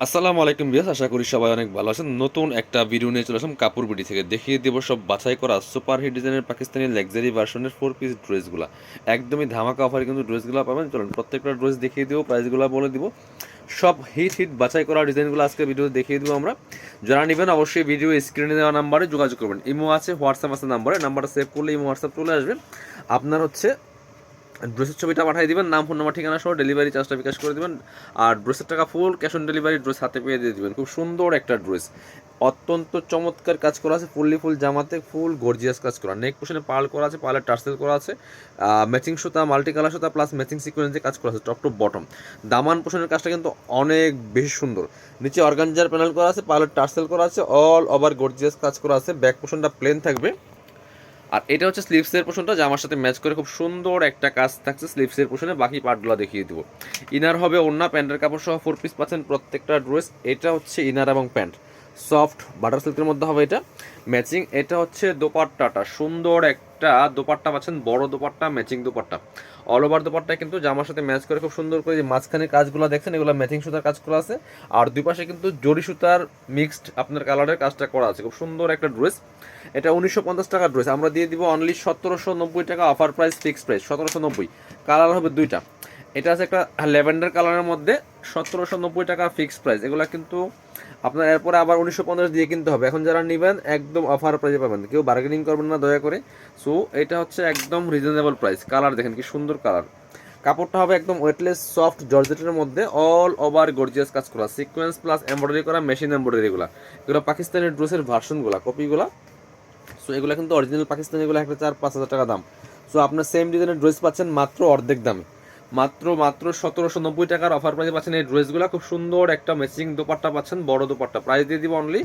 আসসালামু আলাইকুম ভিউয়ার্স, আশা করি সবাই অনেক ভালো আছেন। নতুন একটা ভিডিও নিয়ে চলে আসলাম কাপড় বিডি থেকে। দেখিয়ে দেবো সব বাছাই করা সুপার হিট ডিজাইনের পাকিস্তানি লাক্সারি ভার্সনের 4 পিস ড্রেসগুলো। একদমই ধামাকা অফারে কিন্তু ড্রেসগুলো পাবেন। চলুন প্রত্যেকটা ড্রেস দেখিয়ে দেবো, প্রাইসগুলো বলে দিব। সব হিট বাছাই করা ডিজাইনগুলো আজকে ভিডিওতে দেখিয়ে দেবো আমরা। যারা নেবেন অবশ্যই ভিডিও স্ক্রিনে দেওয়া নাম্বারে যোগাযোগ করবেন। ইমো আছে, হোয়াটসঅ্যাপ আছে নাম্বারটা সেভ করলে ইমো হোয়াটসঅ্যাপ চলে আসবে। আপনার হচ্ছে ড্রেসের ছবিটা পাঠিয়ে দিবেন, নাম ফোন নাম্বার ঠিকানা সহ ডেলিভারি চার্জটা বিকাশ করে দিবেন। আর ড্রেসের টাকা full cash on delivery, dress হাতে পেয়ে দিয়ে দিবেন। খুব সুন্দর একটা ড্রেস, অত্যন্ত চমৎকার কাজ করা আছে। ফুল জামাতে ফুল গর্জিয়াস কাজ করা, নেক পোশনে পার্ল করা আছে, পার্লের টার্সেল করা আছে, ম্যাচিং সুতা, মাল্টি কালার সুতা প্লাস ম্যাচিং সিকোয়েন্সে কাজ করা আছে টপ টু বটম। দামান পোশনের কাজটা কিন্তু অনেক বেশি সুন্দর। নিচে অর্গানজার প্যানেল করা আছে, পার্লের টার্সেল করা আছে, অল ওভার গর্জিয়াস কাজ করা আছে। ব্যাক পোশনটা প্লেন থাকবে। আর এটা হচ্ছে স্লিভসের পোর্শনটা, জামার সাথে ম্যাচ করে খুব সুন্দর একটা কাজ থাকছে স্লিভসের পোর্শনে। বাকি পার্টগুলো দেখিয়ে দিব। ইনার হবে ওড়না, প্যান্টের কাপড় সহ 4 পিস পাচ্ছেন প্রত্যেকটা ড্রেস। এটা হচ্ছে ইনার এবং প্যান্ট, সফট বাটার সিল্কের মধ্যে হবে এটা ম্যাচিং। এটা হচ্ছে দোপাট্টাটা, সুন্দর একটা দোপাট্টা পাচ্ছেন, বড় dupatta, matching dupatta. All over dupatta কিন্তু জামার সাথে ম্যাচ করে খুব সুন্দর করে। যে মাঝখানে কাজগুলো দেখছেন এগুলো ম্যাচিং সুতার কাজ করা আছে। আর দুই পাশে কিন্তু জরি সুতার মিক্সড আপনার কালারের কাজটা করা আছে। খুব সুন্দর একটা ড্রেস। এটা 1950 টাকার ড্রেস আমরা দিয়ে দিব অনলি 1790 টাকা। Offer price, fixed price 1790। Colour হবে দুইটা। এটা আছে একটা ল্যাভেন্ডার কালারের মধ্যে, 1790 টাকা ফিক্সড প্রাইস। এগুলা কিন্তু আপনার এরপরে আবার 1950 দিয়ে কিনতে হবে। এখন যারা নেবেন একদম অফার প্রাইসে পাবেন, কেউ বার্গেনিং করবেন না দয়া করে। সো এটা হচ্ছে একদম রিজনেবল প্রাইস। কালার দেখেন কি সুন্দর কালার। কাপড়টা হবে একদম ওয়েটলেস সফট জর্জেটের মধ্যে, অল ওভার গর্জিয়াস কাজ করা, সিকোয়েন্স প্লাস এমব্রয়ডারি করা, মেশিন এমব্রয়ডারিগুলো। এগুলো পাকিস্তানের ড্রেসের ভার্সনগুলো, কপিগুলো। সো এগুলো কিন্তু অরিজিনাল পাকিস্তানিগুলো একটা 4-5 হাজার টাকা দাম। সো আপনার সেম ডিজাইনের ড্রেস পাচ্ছেন মাত্র অর্ধেক দামে। মাত্র মাত্র 1790 টাকার অফার প্রাইসে পাচ্ছেন এই ড্রেসগুলো। খুব সুন্দর একটা ম্যাচিং দোপাট্টা পাচ্ছেন, বড় দোপাট্টা। প্রাইস দিয়ে দিব অনলি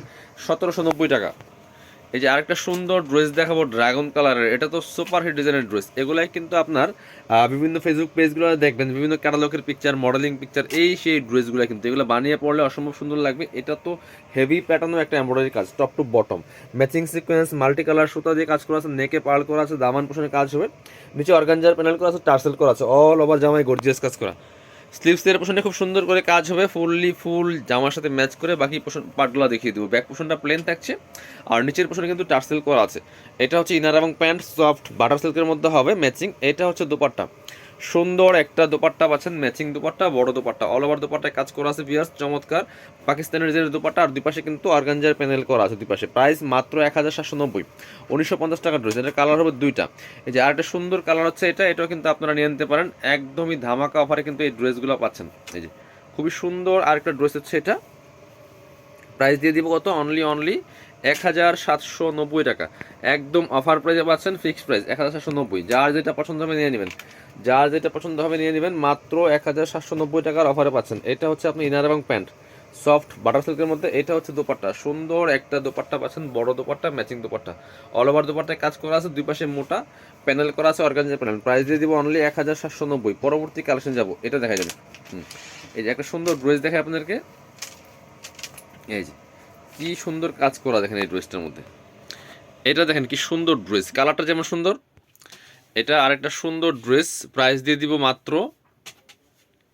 1790 টাকা। এই যে আরেকটা সুন্দর ড্রেস দেখাবো ড্রাগন কালারের। এটা তো সুপার হিট ডিজাইনের ড্রেস। এগুলাই কিন্তু আপনার বিভিন্ন ফেসবুক পেজগুলো দেখবেন, বিভিন্ন ক্যাটালগের পিকচার, মডেলিং পিকচার, এই সেই ড্রেসগুলো কিন্তু এগুলো বানিয়ে পড়লে অসম্ভব সুন্দর লাগবে। এটা তো হেভি প্যাটার্নের একটা এমব্রয়ডারি কাজ, top to bottom, matching sequence, multi colour সুতা দিয়ে কাজ করা আছে, নেকে পার্ল করা আছে, দামান পোষণে কাজ হবে। নিচে অর্গানজার প্যানেল করা আছে, টার্সেল করা আছে, অল ওভার জামায় গর্জিয়াস কাজ করা। স্লিভসের পোশনে খুব সুন্দর করে কাজ হবে, ফুল জামার সাথে ম্যাচ করে। বাকি পোশন পার্টগুলো দেখিয়ে দেবো। ব্যাক পোশনটা প্লেন থাকছে, আর নিচের পোশনে কিন্তু টার্সেল করা আছে। এটা হচ্ছে ইনার এবং প্যান্ট, সফট বাটার সিল্কের মধ্যে হবে ম্যাচিং। এটা হচ্ছে দোপাট্টা, সুন্দর একটা দোপাট্টা পাচ্ছেন, ম্যাচিং দোপাট্টা, বড় দোপাট্টা, অল ওভার দোপাট্টায় কাজ করা আছে ভিউয়ার্স, চমৎকার পাকিস্তানের যে দোপাট্টা। আর দুই পাশে কিন্তু অর্গানজার প্যানেল করা আছে দুই পাশে। প্রাইস মাত্র 1790, 1950 টাকা ড্রেস। এটার কালার হবে দুইটা। এই যে আরেকটা সুন্দর কালার হচ্ছে এটাও কিন্তু আপনারা নিয়ে নিতে পারেন। একদমই ধামাকা অফারে কিন্তু এই ড্রেসগুলো পাচ্ছেন। এই যে খুবই সুন্দর আরেকটা ড্রেস হচ্ছে এটা। প্রাইস দিয়ে দিব কত? অনলি 1790 টাকা। একদম অফার প্রাইসে পাচ্ছেন, ফিক্সড প্রাইস 1790। যার যেটা পছন্দ হবে নিয়ে নেবেন, যার যেটা পছন্দ হবে নিয়ে নেবেন। মাত্র 1790 টাকার অফারে পাচ্ছেন। এটা হচ্ছে আপনি ইনার এবং প্যান্ট, সফট বাটার সিল্কের মধ্যে। এটা হচ্ছে দোপাট্টা, সুন্দর একটা দোপাট্টা পাচ্ছেন, বড় dupatta, matching dupatta, all over দোপাট্টায় কাজ করা আছে, দুই পাশে মোটা প্যানেল করা আছে, অর্গানজার প্যানেল। প্রাইস দিয়ে দিব অনলি 1790। পরবর্তী কালেকশন যাব, এটা দেখা যাবে। এই যে একটা সুন্দর ড্রেস দেখে আপনাদেরকে। এই যে কি সুন্দর কাজ করা দেখেন এই ড্রেসটার মধ্যে। এটা দেখেন কি সুন্দর ড্রেস, কালারটা যেমন সুন্দর। এটা আরেকটা সুন্দর ড্রেস। প্রাইস দিয়ে দিব মাত্র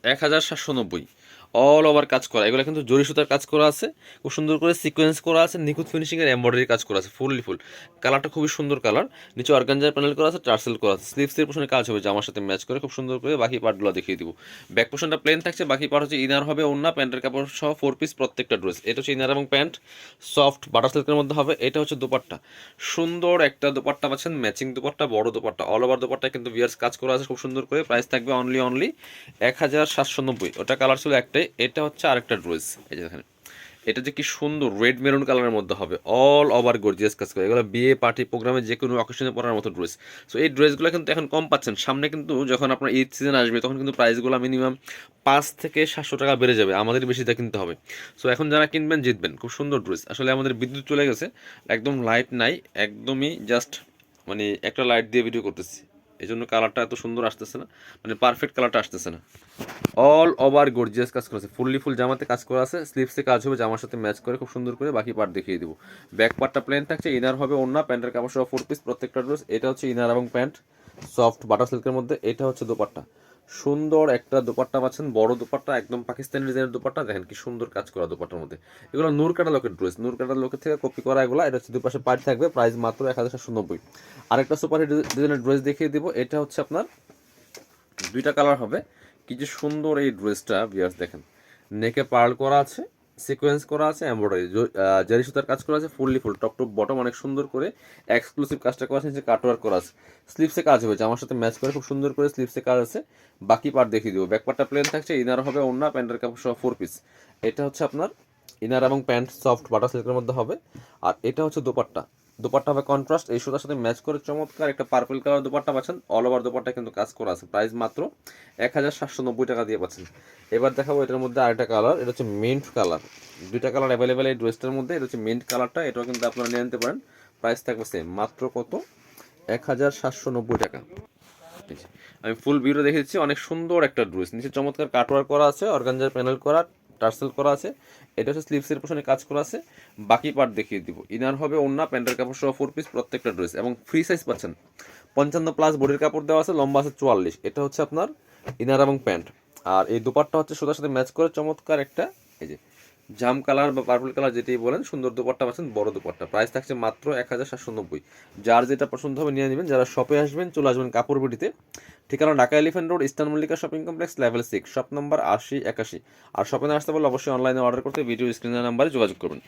1790। অল ওভার কাজ করা, এগুলো কিন্তু জরি সুতার কাজ করা আছে, খুব সুন্দর করে সিকোয়েন্স করা আছে, নিখুঁত ফিনিশিংয়ের এমব্রয়ডারি কাজ করা আছে, ফুল। কালারটা খুবই সুন্দর কালার। নিচে অর্গানজার প্যানেল করা আছে, টার্সেল করা আছে, স্লিভসের পোশনে কাজ হবে জামার সাথে ম্যাচ করে খুব সুন্দর করে। বাকি পার্টগুলো দেখিয়ে দিব। ব্যাক পোশনটা প্লেন থাকছে, বাকি পার্ট হচ্ছে ইনার হবে ওড়না, প্যান্টের কাপড় সহ 4 পিস প্রত্যেকটা ড্রেস। এটা হচ্ছে ইনার এবং প্যান্ট, সফট বাটার সিল্কের মধ্যে হবে। এটা হচ্ছে দোপাট্টা, সুন্দর একটা দোপাট্টা পাচ্ছেন, ম্যাচিং দোপাট্টা, বড় দোপাট্টা, অল ওভার দোপাট্টায় কিন্তু ভিয়ার্স কাজ করা আছে খুব সুন্দর করে। প্রাইস থাকবে অনলি 1790। ওটা কালার ছিল একটাই, এটা হচ্ছে আরেকটা ড্রেস। এই যে দেখেন এটা যে কি সুন্দর রেড মেরুন কালারের মধ্যে হবে, অল ওভার গর্জিয়াস কাজ করে। এগুলো বিয়ে পার্টি প্রোগ্রামে যে কোনো অকেশনে পরার মতো ড্রেস। সো এই ড্রেসগুলো কিন্তু এখন কম পাচ্ছেন। সামনে কিন্তু যখন আপনার ঈদ সিজন আসবে তখন কিন্তু প্রাইসগুলো মিনিমাম 500 থেকে 700 টাকা বেড়ে যাবে, আমাদের বেশিটা কিনতে হবে। সো এখন যারা কিনবেন জিতবেন। খুব সুন্দর ড্রেস। আসলে আমাদের বিদ্যুৎ চলে গেছে, একদম লাইট নাই, একদমই জাস্ট মানে একটা লাইট দিয়ে ভিডিও করতেছি, এই জন্য কালারটা এত সুন্দর আসতেছে না, মানে পারফেক্ট কালারটা আসতেছে না। অল ওভার গর্জিয়াস কাজ করা আছে, ফুল জামাতে কাজ করা আছে, স্লিভসে কাজ হবে জামার সাথে ম্যাচ করে খুব সুন্দর করে। বাকি পার্ট দেখিয়ে দিব। ব্যাক পার্টটা প্লেন থাকছে, ইনার হবে ওড়না, প্যান্টের কাপড় সহ 4 পিস প্রত্যেকটা ড্রেস। এটা হচ্ছে ইনার এবং প্যান্ট, সফট বাটার সিল্কের মধ্যে। এটা হচ্ছে দোপাট্টা, সুন্দর একটা দোপাট্টা পাচ্ছেন, বড় দোপাট্টা, একদম পাকিস্তানি ডিজাইনের দোপাট্টা। দেখেন কি সুন্দর কাজ করা দোপাট্টার মধ্যে। এগুলো নূর কাটা লোকের ড্রেস, নূর কাটা লোকের থেকে কপি করা এগুলো। এটা হচ্ছে দুপাশে পার্ট থাকবে, প্রাইস মাত্র 1790। আরেকটা সুপার হিট ডিজাইনের ড্রেস দেখিয়ে দিব। এটা হচ্ছে আপনার দুইটা কালার হবে। কি যে সুন্দর এই ড্রেসটা ভিউয়ার্স, দেখেন নেকে পার্ল করা আছে, সিকোয়েন্স করা আছে, এমব্রয়ডারি জারি সুতার কাজ করা আছে, fully full top top bottom অনেক সুন্দর করে এক্সক্লুসিভ কাজটা করা আছে, নিচে কাটওয়ার্ক করা আছে, স্লিপসে কাজ হয়েছে আমার সাথে ম্যাচ করে খুব সুন্দর করে স্লিপসে কাজ আছে। বাকি পার্ট দেখিয়ে দিব। ব্যাক পার্টটা প্লেন থাকছে, ইনার হবে ওড়না, প্যান্টের কাপড় সহ 4 পিস। এটা হচ্ছে আপনার ইনার এবং প্যান্ট সফট বাটার সিল্কের মধ্যে হবে। আর এটা হচ্ছে দোপাট্টা, দোপাট্টা হবে কন্ট্রাস্ট, এই সুতার সাথে ম্যাচ করে চমৎকার একটা পার্পল কালার দোপাট্টা পাচ্ছেন। অল ওভার দোপাট্টা কিন্তু কাজ করা আছে, প্রাইস মাত্র 1790 টাকা দিয়ে পাচ্ছেন। এবার দেখাবো এটার মধ্যে আরেকটা কালার, এটা হচ্ছে মিন্ট কালার। দুইটা কালার অ্যাভেলেবেল এই ড্রেসটার মধ্যে। এটা হচ্ছে মিন্ট কালারটা, এটাও কিন্তু আপনারা নিয়ে নিতে পারেন। প্রাইস থাকবে সেম, মাত্র কত, 1790 টাকা। আমি ফুল ভিউটা দেখে দিচ্ছি। অনেক সুন্দর একটা ড্রেস, নিচে চমৎকার কাটওয়ার্ক করা আছে, অর্গানজার প্যানেল করা, টার্সেল করা আছে। এটা হচ্ছে স্লিভসের পোশনে কাজ করা আছে। বাকি পার্ট দেখিয়ে দিব। ইনার হবে ওড়না, প্যান্টের কাপড় সহ 4 পিস প্রত্যেকটা ড্রেস, এবং ফ্রি সাইজ পাচ্ছেন। 55+ বডির কাপড় দেওয়া আছে, লম্বা আছে 44। এটা হচ্ছে আপনার ইনার এবং প্যান্ট। আর এই দুপাট্টা হচ্ছে সুতার সাথে ম্যাচ করে চমৎকার একটা, এই যে জাম কালার বা পার্পল কালার যেটাই বলেন, সুন্দর দুপাট্টা পাচ্ছেন, বড় দুপাট্টা। প্রাইস থাকছে মাত্র 1790। যার যেটা পছন্দ হবে নিয়ে নেবেন। যারা শপে আসবেন চলে আসবেন কাপড় বিটিতে। ঠিকানা Dhaka elephant road, eastern Mallika shopping complex, level 6, shop number 80 81। আর শপে না আসতে পারলে অবশ্যই অনলাইনে অর্ডার করতে ভিডিও স্ক্রিনের নাম্বারে যোগাযোগ করবেন।